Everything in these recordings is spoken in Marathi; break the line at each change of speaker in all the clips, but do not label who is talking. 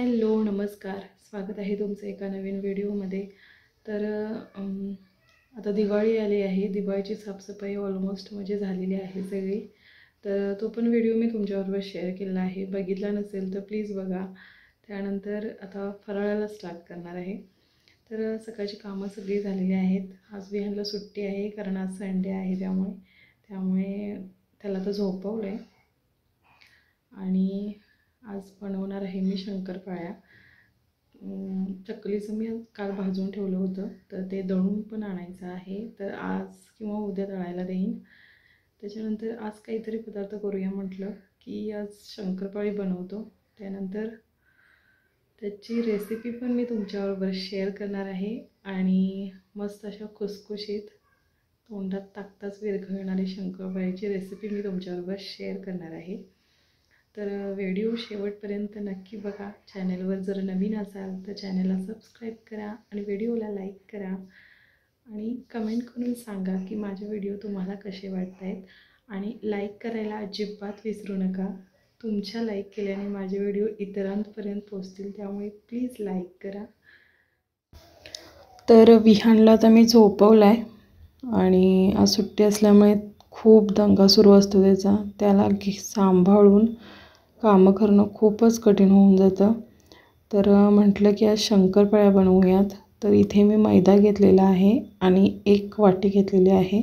हॅलो नमस्कार, स्वागत आहे तुमचं एका नवीन व्हिडिओमध्ये। तर आता दिवाळी आली आहे। दिवाळीची साफसफाई ऑलमोस्ट म्हणजे झालेली आहे सगळी। तर तो पण व्हिडिओ मी तुमच्याबरोबर शेअर केला आहे। बघितला नसेल तर प्लीज बघा। त्यानंतर आता फराळाला स्टार्ट करणार आहे। तर सकाळची कामं सगळी झालेली आहेत। आज विहानला सुट्टी आहे कारण आज संडे आहे, त्यामुळे त्याला तर झोपवले आणि आज बनवणार आहे मी शंकरपाळ्या। चकलीचं मी काल भाजून ठेवलं होतं, तर ते दळून पण आणायचं आहे। तर आज किंवा उद्या दळायला देईन। त्याच्यानंतर आज काहीतरी पदार्थ करूया म्हटलं की आज शंकरपाळी बनवतो। त्यानंतर त्याची रेसिपी पण मी तुमच्याबरोबर शेअर करणार आहे आणि मस्त अशा खुसखुशीत तोंडात टाकताच विरघळणारी शंकरपाळीची रेसिपी मी तुमच्याबरोबर शेअर करणार आहे। तर व्हिडिओ शेवटपर्यंत नक्की बघा। चॅनलवर जर नवीन असाल तर चॅनलला सबस्क्राईब करा आणि व्हिडिओला लाईक करा आणि कमेंट करून सांगा की माझे व्हिडिओ तुम्हाला कसे वाटत आहेत। आणि लाईक करायला अजिबात विसरू नका। तुमच्या लाईक केल्याने माझे व्हिडिओ इतरांपर्यंत पोहोचतील, त्यामुळे प्लीज लाईक करा। तर विहानला तर मी झोपवलं आहे आणि आज सुट्टी असल्यामुळे खूप दंगा सुरू असतो त्याला सांभाळून कामं करणं खूपच कठीण होऊन जातं। तर म्हटलं की आज शंकरपाळ्या बनवूयात। तर इथे मी मैदा घेतलेला आहे आणि 1 वाटी घेतलेली आहे।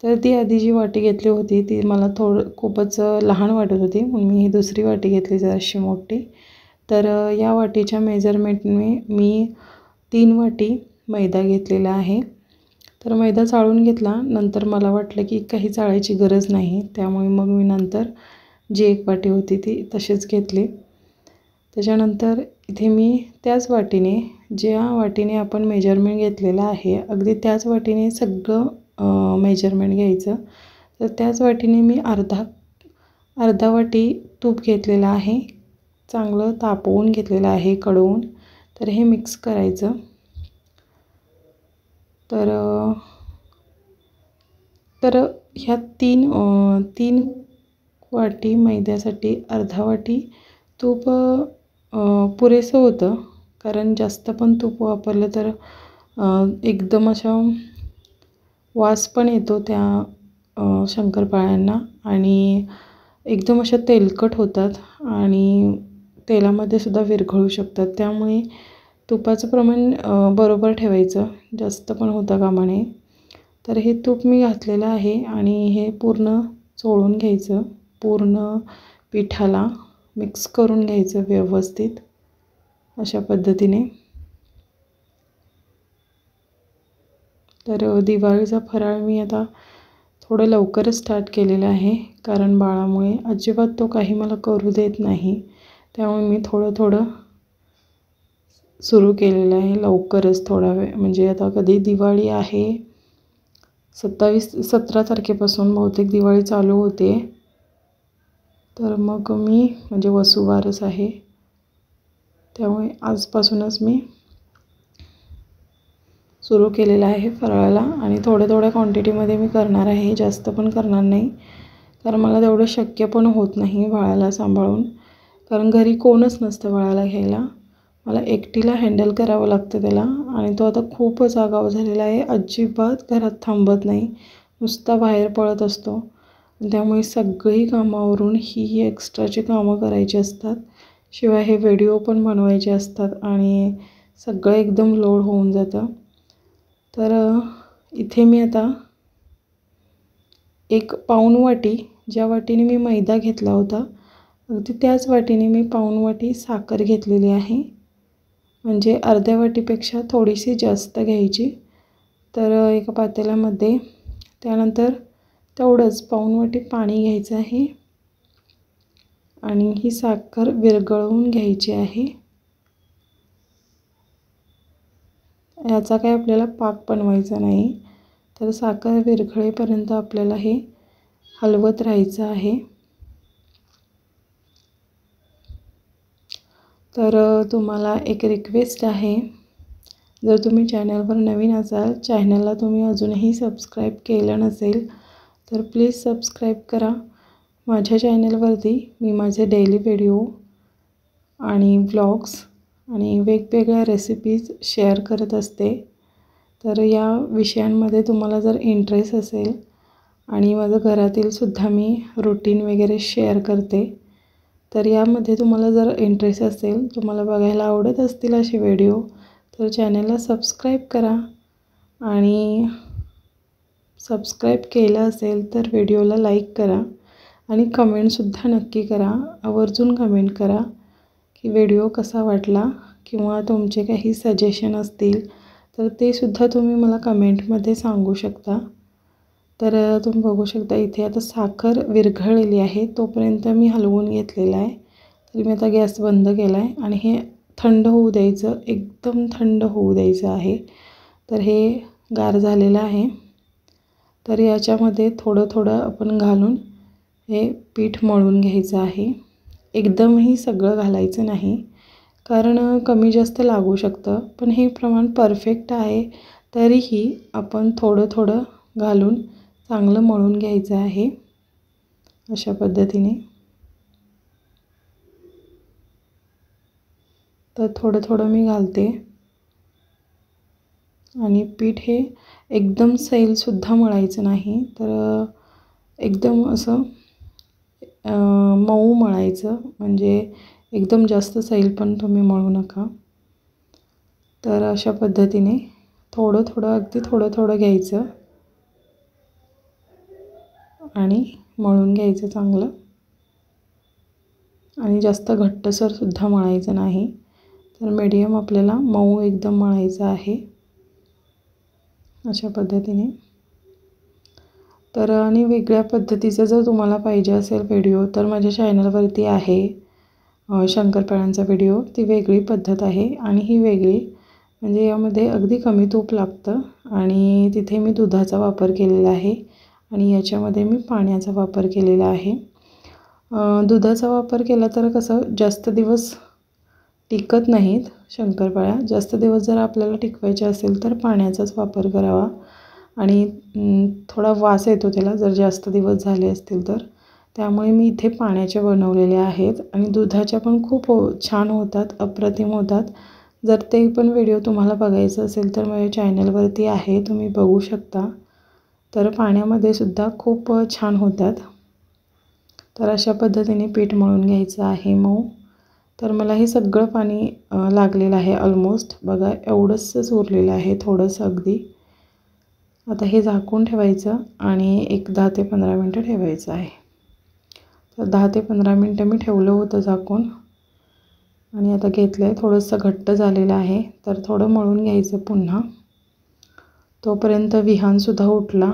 तर ती आधी जी वाटी घेतली होती ती मला खूपच लहान वाटत होती, म्हणून मी ही दुसरी वाटी घेतली जराशी मोठी। तर या वाटीच्या मेजरमेंटने मी 3 वाटी मैदा घेतलेला आहे। तर मैदा चाळून घेतला। नंतर मला वाटलं की काही चाळायची गरज नाही, त्यामुळे मग मी नंतर जी 1 वाटी होती ती तशीच घेतली। त्याच्यानंतर इथे मी त्याच वाटीने, ज्या वाटीने आपण मेजरमेंट घेतलेलं आहे अगदी त्याच वाटीने सगळं मेजरमेंट घ्यायचं। तर त्याच वाटीने मी अर्धा वाटी तूप घेतलेलं आहे, चांगलं तापवून घेतलेलं आहे कडवून। तर हे मिक्स करायचं। तर ह्या 3 वाटी मैद्यासाठी अर्धा वाटी तूप पुरेसं होतं, कारण जास्त पण तूप वापरलं तर एकदम अशा वास पण येतो त्या शंकरपाळ्यांना आणि एकदम अशा तेलकट होतात आणि तेलामध्ये सुद्धा विरघळू शकतात। त्यामुळे तुपाचं प्रमाण बरोबर ठेवायचं, जास्त पण होता कामा नये। तर हे तूप मी घातलेलं आहे आणि हे पूर्ण चोळून घ्यायचं, पूर्ण पिठाला मिक्स करून घ्यायचं व्यवस्थित अशा पद्धतीने। तर दिवाळीचा फराळ मी आता थोडं लवकरच स्टार्ट केलेलं आहे, कारण बाळामुळे अजिबात तो काही मला करू देत नाही, त्यामुळे मी थोडं सुरू केलेलं आहे लवकरच थोडा वेळ। म्हणजे आता कधी दिवाळी आहे 17 तारखेपासून बहुतेक दिवाळी चालू होते। तर मग मी म्हणजे वसुबारस आहे, त्यामुळे आजपासूनच मी सुरू केलेलं आहे फराळाला आणि थोड्या क्वांटिटीमध्ये मी करणार आहे, जास्त पण करणार नाही, कारण मला तेवढं शक्य पण होत नाही बाळाला सांभाळून, कारण घरी कोणच नसतं बाळाला घ्यायला। मला एकटीला हँडल करावं लागतं त्याला आणि तो आता खूपच आगाऊ झालेला आहे, अजिबात घरात थांबत नाही, नुसता बाहेर पळत असतो। त्यामुळे सगळी कामावरून ही एक्स्ट्राची कामं करायची असतात, शिवाय हे व्हिडिओ पण बनवायचे असतात आणि सगळं एकदम लोड होऊन जातं। तर इथे मी आता 1 पाऊण वाटी, ज्या वाटीने मी मैदा घेतला होता अगदी त्याच वाटीने मी पाऊण वाटी साखर घेतलेली आहे, म्हणजे अर्ध्या वाटीपेक्षा थोडीशी जास्त घ्यायची। तर एका पातेल्यामध्ये त्यानंतर तेवढंच पाऊण वाटी पाणी घ्यायचं आहे आणि ही साखर विरघळवून घ्यायची आहे। याचा काही आपल्याला पाक बनवायचा नाही, तर साखर विरघळेपर्यंत आपल्याला हे हलवत राहायचं आहे। तर तुम्हाला एक रिक्वेस्ट आहे, जर तुम्ही चॅनलवर नवीन असाल, चॅनलला तुम्ही अजूनही सबस्क्राईब केलं नसेल तर प्लीज सबस्क्राईब करा। माझ्या चॅनलवरती मी माझे डेली व्हिडिओ आणि व्लॉग्स आणि वेगवेगळ्या रेसिपीज शेअर करत असते. तर या विषयांमध्ये तुम्हाला जर इंटरेस्ट असेल आणि माझं घरातील सुद्धा मी रूटीन वगैरे शेअर करते, तर यामध्ये तुम्हाला जर इंटरेस्ट असेल, तुम्हाला बघायला आवडत असतील असे व्हिडिओ, तर चॅनलला सबस्क्राईब करा. आणि सबस्क्राईब केलं असेल तर व्हिडिओला लाईक करा आणि कमेंटसुद्धा नक्की करा. आवर्जून कमेंट करा की व्हिडिओ कसा वाटला, किंवा तुमचे काही सजेशन असतील तर ते सुद्धा तुम्ही मला कमेंटमध्ये सांगू शकता. तर तुम्ही बघू शकता इथे आता साखर विरघळलेली आहे, तोपर्यंत मी हलवून घेतलेला आहे. तर मी आता गॅस बंद केला आहे आणि हे थंड होऊ द्यायचं, एकदम थंड होऊ द्यायचं आहे. तर हे गार झालेलं आहे. तर याच्यामध्ये थोडं थोडं आपण घालून हे पीठ मळून घ्यायचं आहे. एकदमही सगळं घालायचं नाही, कारण कमी जास्त लागू शकतं. पण हे प्रमाण परफेक्ट आहे, तरीही आपण थोडं थोडं घालून चांगलं मळून घ्यायचं आहे अशा पद्धतीने. तर थोडं थोडं मी घालते आणि पीठ हे एकदम सैलसुद्धा मळायचं नाही, तर एकदम असं मऊ मळायचं, म्हणजे एकदम जास्त सैल पण तुम्ही मळू नका. तर अशा पद्धतीने थोडं थोडं, अगदी थोडं थोडं घ्यायचं आणि मळून घ्यायचं चांगलं. आणि जास्त घट्टसरसुद्धा मळायचं नाही, तर मीडियम आपल्याला मऊ एकदम मळायचं आहे अशा पद्धतीने. तर आणि वेगळ्या पद्धतीचं जर तुम्हाला पाहिजे असेल व्हिडिओ, तर माझ्या चॅनलवरती आहे शंकरपाळ्यांचा व्हिडिओ. ती वेगळी पद्धत आहे आणि ही वेगळी, म्हणजे यामध्ये अगदी कमी तूप लागतं आणि तिथे मी दुधाचा वापर केलेला आहे आणि याच्यामध्ये मी पाण्याचा वापर केलेला आहे. दुधाचा वापर केला तर कसं जास्त दिवस टिकत नाहीत शंकरपाळ्या. जास्त दिवस जर आपल्याला टिकवायचे असेल तर पाण्याचाच वापर करावा आणि थोडा वास येतो त्याला जर जास्त दिवस झाले असतील तर. त्यामुळे मी इथे पाण्याच्या बनवलेल्या आहेत आणि दुधाच्या पण खूप छान होतात, अप्रतिम होतात. जर ते पण व्हिडिओ तुम्हाला बघायचं असेल तर माझ्या चॅनलवरती आहे, तुम्ही बघू शकता. तर पाण्यामध्ये सुद्धा खूप छान होतात. तर अशा पद्धतीने पीठ मळून घ्यायचं आहे मऊ. तर मला हे सगळं पाणी लागलेलं आहे ऑलमोस्ट. बघा एवढंच उरलेलं आहे, थोडंसं अगदी. आता हे झाकून ठेवायचं आणि एक 10 ते 15 मिनटं ठेवायचं आहे. तर 10 ते 15 मिनटं मी ठेवलं होतं झाकून आणि आता घेतलं आहे. थोडंसं घट्ट झालेलं आहे, तर थोडं मळून घ्यायचं पुन्हा. तोपर्यंत विहानसुद्धा उठला.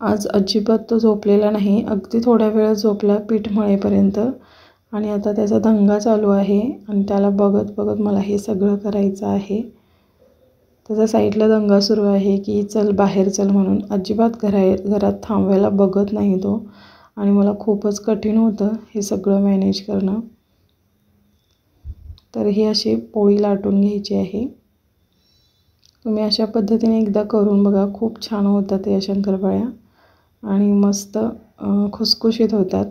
आज अजिबात तो झोपलेला नाही, अगदी थोड्या वेळ झोपला पीठ मळेपर्यंत आणि आता त्याचा दंगा चालू आहे आणि त्याला बघत बघत मला हे सगळं करायचं आहे. त्याचा साईडला दंगा सुरू आहे की चल बाहेर चल म्हणून. अजिबात घरात थांबवायला बघत नाही तो आणि मला खूपच कठीण होतं हे सगळं मॅनेज करणं. तर ही अशी पोळी लाटून घ्यायची आहे. तुम्ही अशा पद्धतीने एकदा करून बघा, खूप छान होतात या शंकरपाळ्या आणि मस्त खुसखुशीत होतात.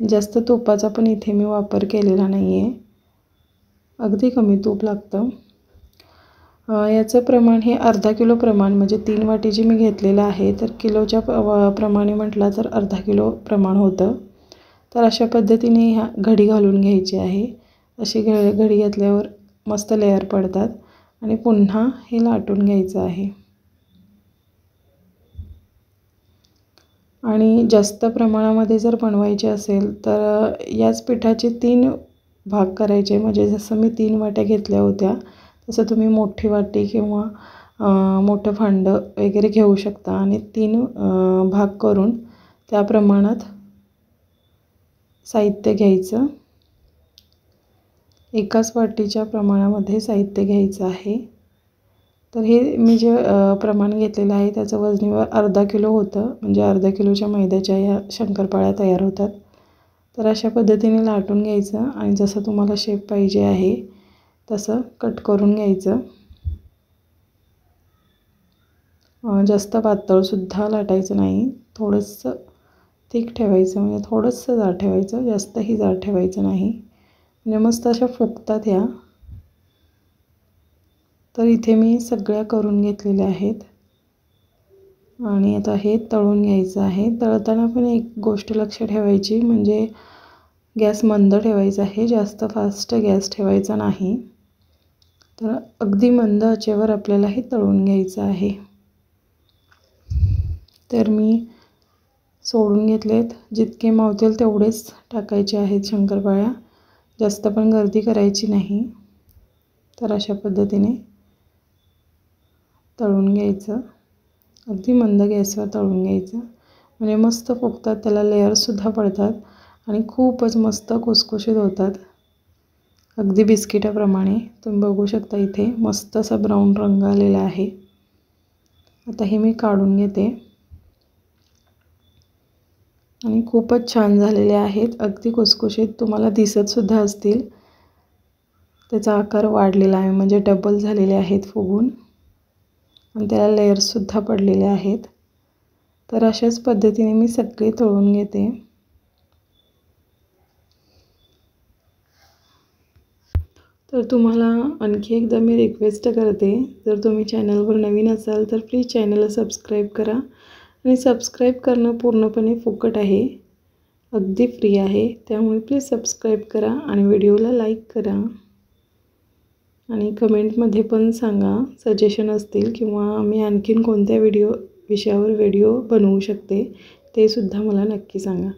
जास्त तुपाचा पण इथे मी वापर केलेला नाही आहे, अगदी कमी तूप लागतं. याचं प्रमाण हे अर्धा किलो प्रमाण, म्हणजे 3 वाटी जी मी घेतलेलं आहे, तर किलोच्या प्रमाणे म्हटलं तर अर्धा किलो प्रमाण होतं. तर अशा पद्धतीने ह्या घडी घालून घ्यायची आहे. अशी घडी घातल्यावर मस्त लेअर पडतात आणि पुन्हा हे लाटून घ्यायचं आहे. आणि जास्त प्रमाणामध्ये जर बनवायचे असेल तर याच पिठाचे 3 भाग करायचे. म्हणजे जसं मी 3 वाट्या घेतल्या होत्या तसं तुम्ही मोठी वाटी किंवा मोठं भांडं वगैरे घेऊ शकता आणि 3 भाग करून त्या प्रमाणात साहित्य घ्यायचं. एकाच वाटीच्या प्रमाणामध्ये साहित्य घ्यायचं आहे. तर हे मी जे प्रमाण घेतलेलं आहे त्याचं वजनीवर अर्धा किलो होतं, म्हणजे अर्धा किलोच्या मैद्याच्या या शंकरपाळ्या तयार होतात. तर अशा पद्धतीने लाटून घ्यायचं आणि जसं तुम्हाला शेप पाहिजे आहे तसं कट करून घ्यायचं. जास्त पातळसुद्धा लाटायचं नाही, थोडंसं थिक ठेवायचं, म्हणजे थोडंसं जाड ठेवायचं, जास्तही जाड ठेवायचं नाही. म्हणजे मस्त अशा फुगतात ह्या. तर इथे मी सगळ्या करून घेतलेल्या आहेत आणि आता हे तळून घ्यायचं आहे. तळताना पण एक गोष्ट लक्ष ठेवायची, म्हणजे गॅस मंद ठेवायचा आहे, जास्त फास्ट गॅस ठेवायचा नाही. तर अगदी मंद आचेवर आपल्याला हे तळून घ्यायचं आहे. तर मी सोडून घेतलेत, जितके मावतील तेवढेच टाकायचे आहेत शंकरपाळ्या, जास्त पण गर्दी करायची नाही. तर अशा पद्धतीने तळून घ्यायचं, अगदी मंद गॅसवर तळून घ्यायचं, म्हणजे मस्त फुगतात, त्याला लेअरसुद्धा पडतात आणि खूपच मस्त खुसखुशीत होतात, अगदी बिस्किटाप्रमाणे. तुम्ही बघू शकता इथे मस्त असा ब्राऊन रंग आलेला आहे. आता हे मी काढून घेते आणि खूपच छान झालेले आहेत, अगदी खुसखुशीत. तुम्हाला दिसतसुद्धा असतील, त्याचा आकार वाढलेला आहे, म्हणजे डबल झालेले आहेत फुगून आणि त्याला लेयर्ससुद्धा पडलेले आहेत. तर अशाच पद्धतीने मी सगळे तळून घेते. तर तुम्हाला आणखी एकदा मी रिक्वेस्ट करते, जर तुम्ही चॅनलवर नवीन असाल तर प्लीज चॅनलला सबस्क्राईब करा आणि सबस्क्राईब करणं पूर्णपणे फुकट आहे, अगदी फ्री आहे. त्यामुळे प्लीज सबस्क्राईब करा आणि व्हिडिओला लाईक करा आणि कमेंटमध्ये पण सांगा, सजेशन असतील किंवा मी आणखीन कोणत्या विषयावर व्हिडिओ बनवू शकते ते सुद्धा मला नक्की सांगा.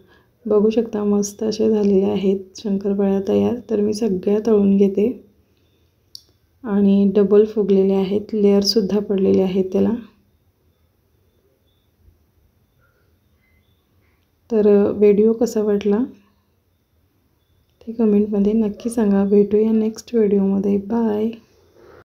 बघू शकता मस्त असे झालेले आहेत शंकरपाळ्या तयार. तर मी सगळ्या तळून घेते आणि डबल फुगलेले आहेत, लेअरसुद्धा पडलेले आहेत त्याला. तर व्हिडिओ कसा वाटला ते कमेंटमध्ये नक्की सांगा. भेटूया नेक्स्ट व्हिडिओमध्ये. बाय.